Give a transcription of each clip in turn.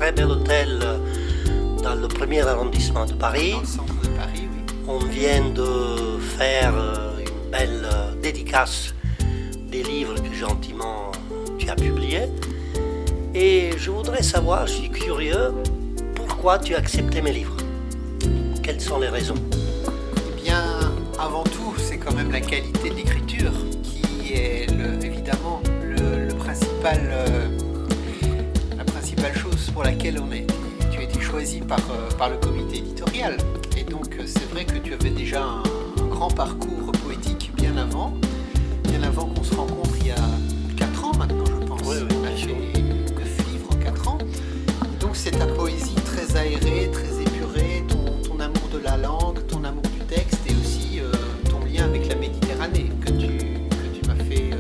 très bel hôtel dans le premier arrondissement de Paris. Dans le centre de Paris, oui. On vient de faire une belle dédicace des livres que gentiment tu as publiés. Et je voudrais savoir, je suis curieux, pourquoi tu as accepté mes livres? Quelles sont les raisons? Eh bien, avant tout, c'est quand même la qualité de l'écriture qui est évidemment la principale chose pour laquelle tu as été choisi par le comité éditorial. Et donc, c'est vrai que tu avais déjà un grand parcours poétique bien avant qu'on se rencontre il y a 4 ans maintenant, je pense. Oui, On a fait 9 livres en 4 ans. Et donc, c'est ta poésie très aérée, très épurée, ton amour de la langue, ton amour du texte et aussi ton lien avec la Méditerranée que tu m'as fait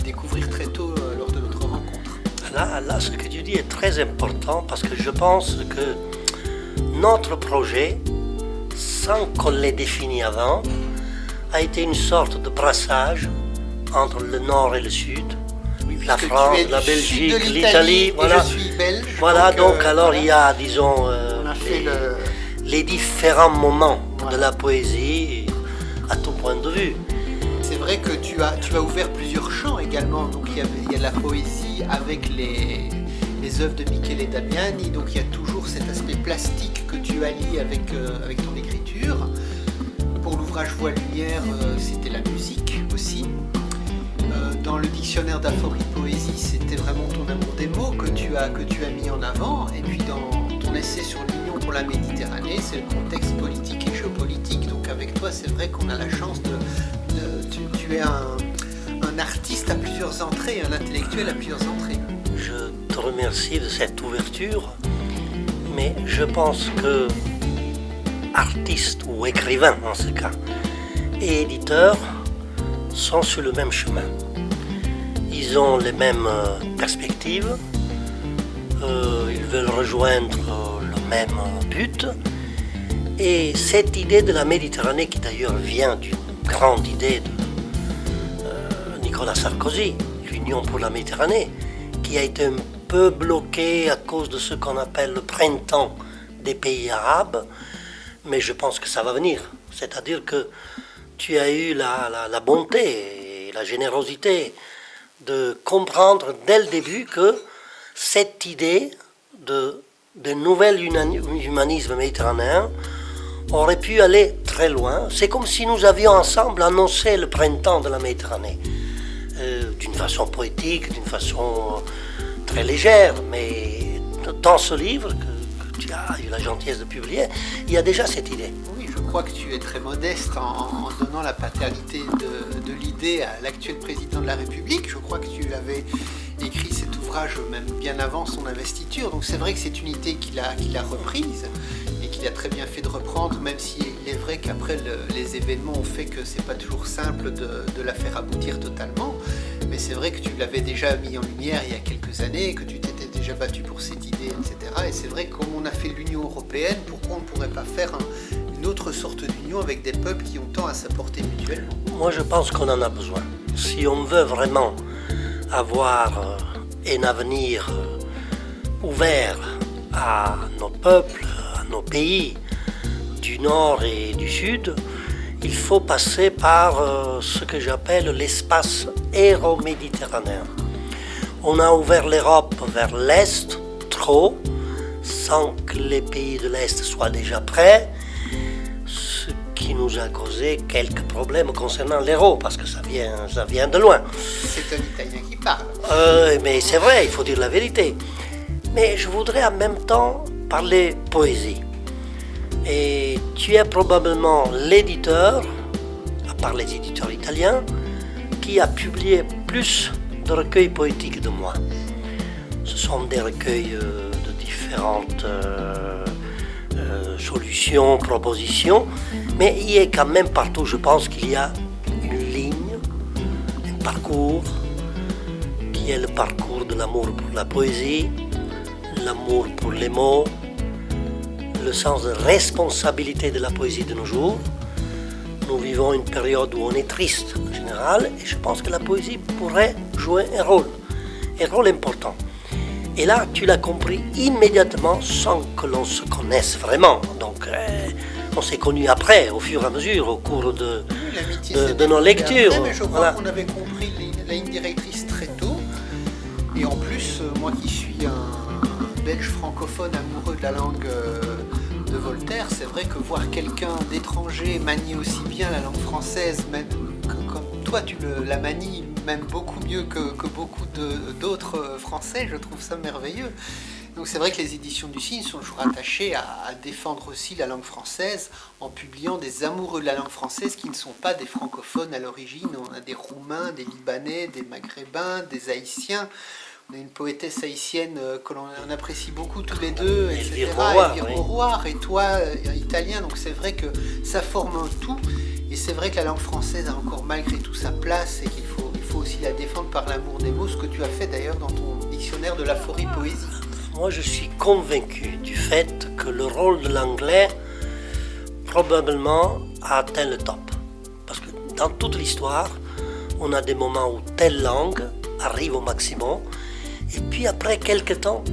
découvrir très tôt lors de notre rencontre. Là, ce que tu dis est très important parce que je pense que notre projet, sans qu'on l'ait défini avant, a été une sorte de brassage entre le nord et le sud, la Puisque France, tu es la du Belgique, sud de l'Italie, et voilà. je suis belge. Voilà, donc alors il y a, disons, on a fait les différents moments Voilà. de la poésie à tout point de vue. C'est vrai que tu as ouvert plusieurs champs également. Donc il y a la poésie avec les œuvres de Michele Damiani. Donc il y a toujours cet aspect plastique que tu allies avec ton écriture. Pour l'ouvrage Voix Lumière, c'était la musique aussi. Dans le dictionnaire d'aphorie poésie, c'était vraiment ton amour des mots que tu as mis en avant. Et puis dans ton essai sur l'Union pour la Méditerranée, c'est le contexte politique et géopolitique. Donc avec toi, c'est vrai qu'on a la chance tu es un artiste à plusieurs entrées, un intellectuel à plusieurs entrées. Je te remercie de cette ouverture, mais je pense que artistes ou écrivains en ce cas et éditeurs sont sur le même chemin. Ils ont les mêmes perspectives, ils veulent rejoindre le même but. Et cette idée de la Méditerranée, qui d'ailleurs vient d'une grande idée de Nicolas Sarkozy, l'Union pour la Méditerranée, qui a été un peu bloquée à cause de ce qu'on appelle le printemps des pays arabes, mais je pense que ça va venir. C'est-à-dire que tu as eu la bonté et la générosité de comprendre dès le début que cette idée de nouvel humanisme méditerranéen aurait pu aller très loin. C'est comme si nous avions ensemble annoncé le printemps de la Méditerranée, d'une façon poétique, d'une façon très légère, mais dans ce livre que tu as eu la gentillesse de publier, il y a déjà cette idée. Oui, je crois que tu es très modeste en donnant la paternité de l'idée à l'actuel président de la République. Je crois que tu avais écrit cet ouvrage même bien avant son investiture. Donc c'est vrai que c'est une idée qu'il a reprise et qu'il a très bien fait de reprendre, même s'il est vrai qu'après les événements ont fait que c'est pas toujours simple de la faire aboutir totalement. Mais c'est vrai que tu l'avais déjà mis en lumière il y a quelques années, que tu t'étais déjà battu pour cette idée, etc. Et c'est vrai que comme on a fait l'Union européenne, pourquoi on ne pourrait pas faire une autre sorte d'union avec des peuples qui ont tant à s'apporter mutuellement? Moi, je pense qu'on en a besoin. Si on veut vraiment avoir un avenir ouvert à nos peuples, à nos pays du Nord et du Sud, il faut passer par ce que j'appelle l'espace euro-méditerranéen. On a ouvert l'Europe vers l'Est, trop, sans que les pays de l'Est soient déjà prêts, ce qui nous a causé quelques problèmes concernant l'euro, parce que ça vient de loin. C'est un Italien qui parle. Mais c'est vrai, il faut dire la vérité. Mais je voudrais en même temps parler poésie. Et tu es probablement l'éditeur, à part les éditeurs italiens, qui a publié plus de recueils poétiques de moi. Ce sont des recueils de différentes solutions, propositions, mais il y a quand même partout, je pense qu'il y a une ligne, un parcours, qui est le parcours de l'amour pour la poésie, l'amour pour les mots, le sens de responsabilité de la poésie de nos jours. Nous vivons une période où on est triste en général, et je pense que la poésie pourrait jouer un rôle important. Et là, tu l'as compris immédiatement sans que l'on se connaisse vraiment. Donc, on s'est connus après, au fur et à mesure, au cours de nos lectures. Après, mais je crois qu'on avait compris la ligne directrice très tôt. Et en plus, moi qui suis un Belge francophone amoureux de la langue de Voltaire, c'est vrai que voir quelqu'un d'étranger manier aussi bien la langue française, même comme toi tu la manies même beaucoup mieux que beaucoup d'autres Français, je trouve ça merveilleux. Donc c'est vrai que les éditions du Cygne sont toujours attachées à défendre aussi la langue française en publiant des amoureux de la langue française qui ne sont pas des francophones à l'origine. On a des Roumains, des Libanais, des Maghrébins, des Haïtiens. On a une poétesse haïtienne que l'on apprécie beaucoup tous les deux, etc. Elvire Auroir, et toi, italien. Donc c'est vrai que ça forme un tout. Et c'est vrai que la langue française a encore malgré tout sa place et qu'il faut aussi la défendre par l'amour des mots, ce que tu as fait d'ailleurs dans ton dictionnaire de l'aphorie poésie. Moi, je suis convaincu du fait que le rôle de l'anglais, probablement, a atteint le top. Parce que dans toute l'histoire, on a des moments où telle langue arrive au maximum, et puis après quelques temps,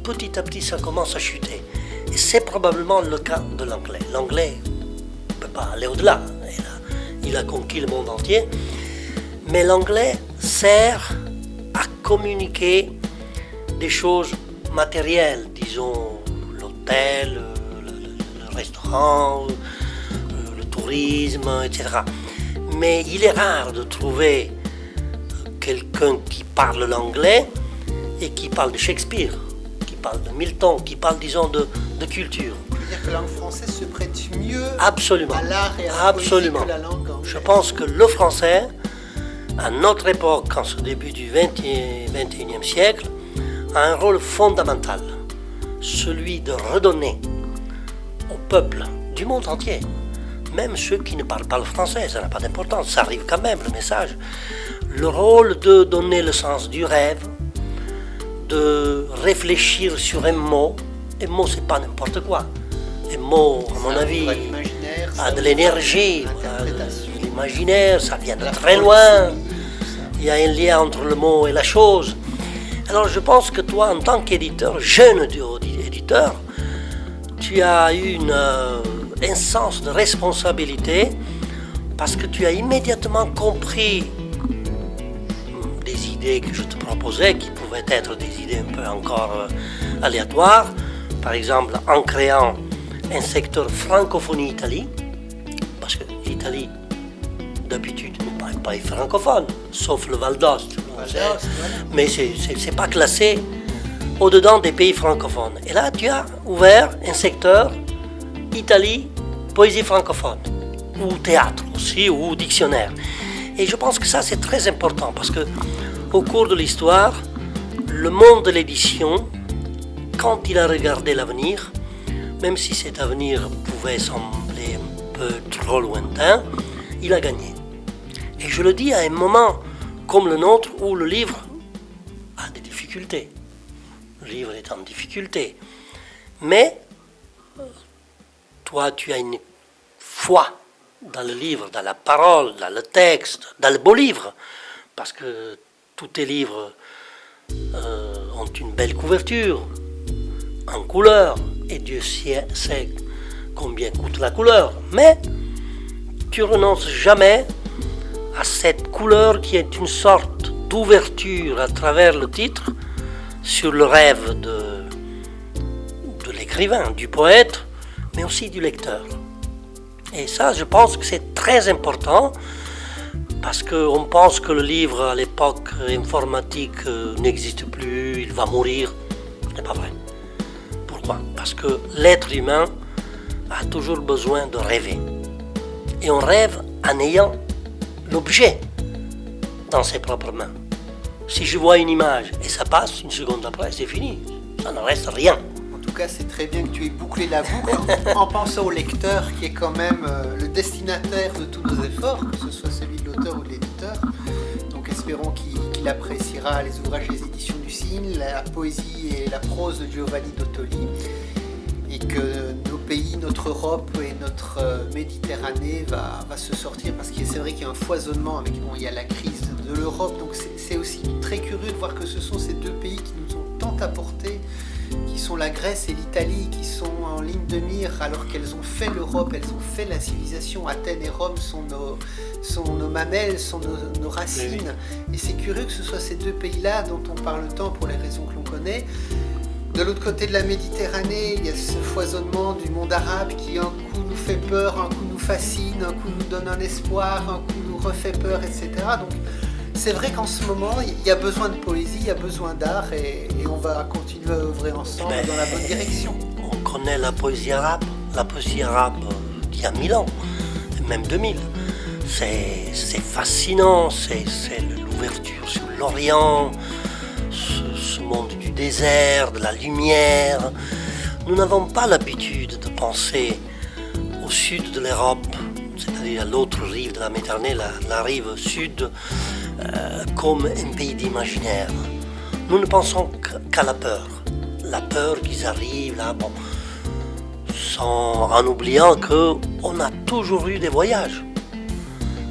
petit à petit, ça commence à chuter. Et c'est probablement le cas de l'anglais. L'anglais ne peut pas aller au-delà. Il a conquis le monde entier. Mais l'anglais sert à communiquer des choses matérielles, disons l'hôtel, le restaurant, le tourisme, etc. Mais il est rare de trouver quelqu'un qui parle l'anglais et qui parle de Shakespeare, qui parle de Milton, qui parle, disons, de culture. Tu veux dire que la langue française se prête mieux Absolument. à l'art et à la poésie que la langue anglaise? Je pense que le français, à notre époque, en ce début du XXIe siècle, a un rôle fondamental, celui de redonner au peuple du monde entier, même ceux qui ne parlent pas le français, ça n'a pas d'importance, ça arrive quand même le message, le rôle de donner le sens du rêve, de réfléchir sur un mot. Un mot, c'est pas n'importe quoi. Un mot, à mon avis, a de l'énergie, l'imaginaire, ça vient de très loin. Il y a un lien entre le mot et la chose. Alors je pense que toi, en tant qu'éditeur, jeune éditeur, tu as un sens de responsabilité parce que tu as immédiatement compris des idées que je te proposais, qui pouvaient être des idées un peu encore aléatoires. Par exemple, en créant un secteur francophonie-Italie, parce que l'Italie, d'habitude, n'est pas un pays francophone, sauf le Val d'Ost, mais c'est pas classé au-dedans des pays francophones. Et là, tu as ouvert un secteur Italie, poésie francophone, ou théâtre aussi, ou dictionnaire. Et je pense que ça, c'est très important, parce que au cours de l'histoire, le monde de l'édition, quand il a regardé l'avenir, même si cet avenir pouvait sembler un peu trop lointain, il a gagné. Et je le dis à un moment comme le nôtre où le livre a des difficultés. Le livre est en difficulté. Mais toi, tu as une foi dans le livre, dans la parole, dans le texte, dans le beau livre, parce que tous tes livres ont une belle couverture, en couleur, et Dieu sait combien coûte la couleur, mais tu renonces jamais à cette couleur qui est une sorte d'ouverture à travers le titre sur le rêve de l'écrivain, du poète, mais aussi du lecteur. Et ça, je pense que c'est très important, parce qu'on pense que le livre à l'époque informatique n'existe plus, il va mourir. Ce n'est pas vrai. Pourquoi ? Parce que l'être humain a toujours besoin de rêver. Et on rêve en ayant l'objet dans ses propres mains. Si je vois une image et ça passe, une seconde après, c'est fini. Ça ne reste rien. En tout cas, c'est très bien que tu aies bouclé la boucle en pensant au lecteur qui est quand même le destinataire de tous nos efforts, que ce soit celui de l'auteur ou de l'éditeur. Donc espérons qu'il appréciera les ouvrages des éditions du Cygne, la poésie et la prose de Giovanni Dottoli, et que nos pays, notre Europe et notre Méditerranée va se sortir, parce que c'est vrai qu'il y a un foisonnement il y a la crise de l'Europe, donc c'est aussi très curieux de voir que ce sont ces deux pays qui nous ont tant apporté, qui sont la Grèce et l'Italie, qui sont en ligne de mire alors qu'elles ont fait l'Europe, elles ont fait la civilisation. Athènes et Rome sont nos mamelles, sont nos racines. Et c'est curieux que ce soit ces deux pays-là dont on parle tant pour les raisons que l'on connaît. De l'autre côté de la Méditerranée, il y a ce foisonnement du monde arabe qui un coup nous fait peur, un coup nous fascine, un coup nous donne un espoir, un coup nous refait peur, etc. Donc c'est vrai qu'en ce moment, il y a besoin de poésie, il y a besoin d'art et on va continuer à œuvrer ensemble dans la bonne direction. On connaît la poésie arabe d'il y a 1000 ans, même 2000. C'est fascinant, c'est l'ouverture sur l'Orient, ce monde du désert, de la lumière. Nous n'avons pas l'habitude de penser au sud de l'Europe, c'est-à-dire à l'autre rive de la Méditerranée, la rive sud, comme un pays d'imaginaire. Nous ne pensons qu'à la peur qu'ils arrivent là, bon, en oubliant qu'on a toujours eu des voyages.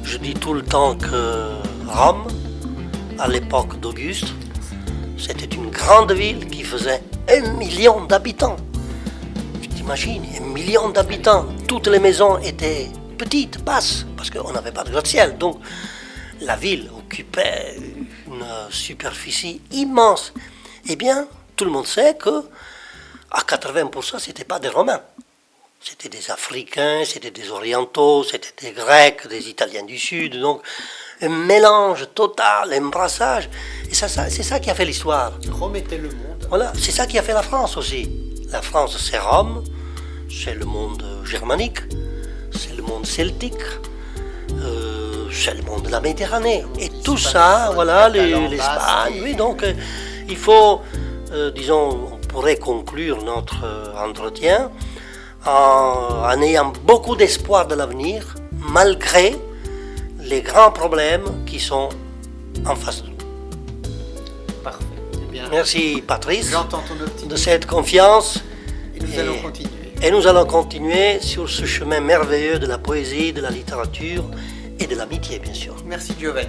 Je dis tout le temps que Rome, à l'époque d'Auguste, c'était une grande ville qui faisait 1 million d'habitants. Tu t'imagines, 1 million d'habitants. Toutes les maisons étaient petites, basses, parce qu'on n'avait pas de gratte-ciel. Donc la ville occupait une superficie immense. Eh bien, tout le monde sait que à 80%, ce n'étaient pas des Romains. C'était des Africains, c'était des Orientaux, c'était des Grecs, des Italiens du Sud. Donc un mélange total, un brassage. Et c'est ça qui a fait l'histoire. Rome était le monde. Voilà, c'est ça qui a fait la France aussi. La France, c'est Rome, c'est le monde germanique, c'est le monde celtique, c'est le monde de la Méditerranée. Et tout ça, voilà, l'Espagne. Oui, donc il faut, disons, on pourrait conclure notre entretien en ayant beaucoup d'espoir de l'avenir, malgré les grands problèmes qui sont en face de nous. Parfait. Eh bien, merci Patrice j'entends ton optimisme de cette confiance. Et nous allons continuer. Et nous allons continuer sur ce chemin merveilleux de la poésie, de la littérature et de l'amitié, bien sûr. Merci Giovanni.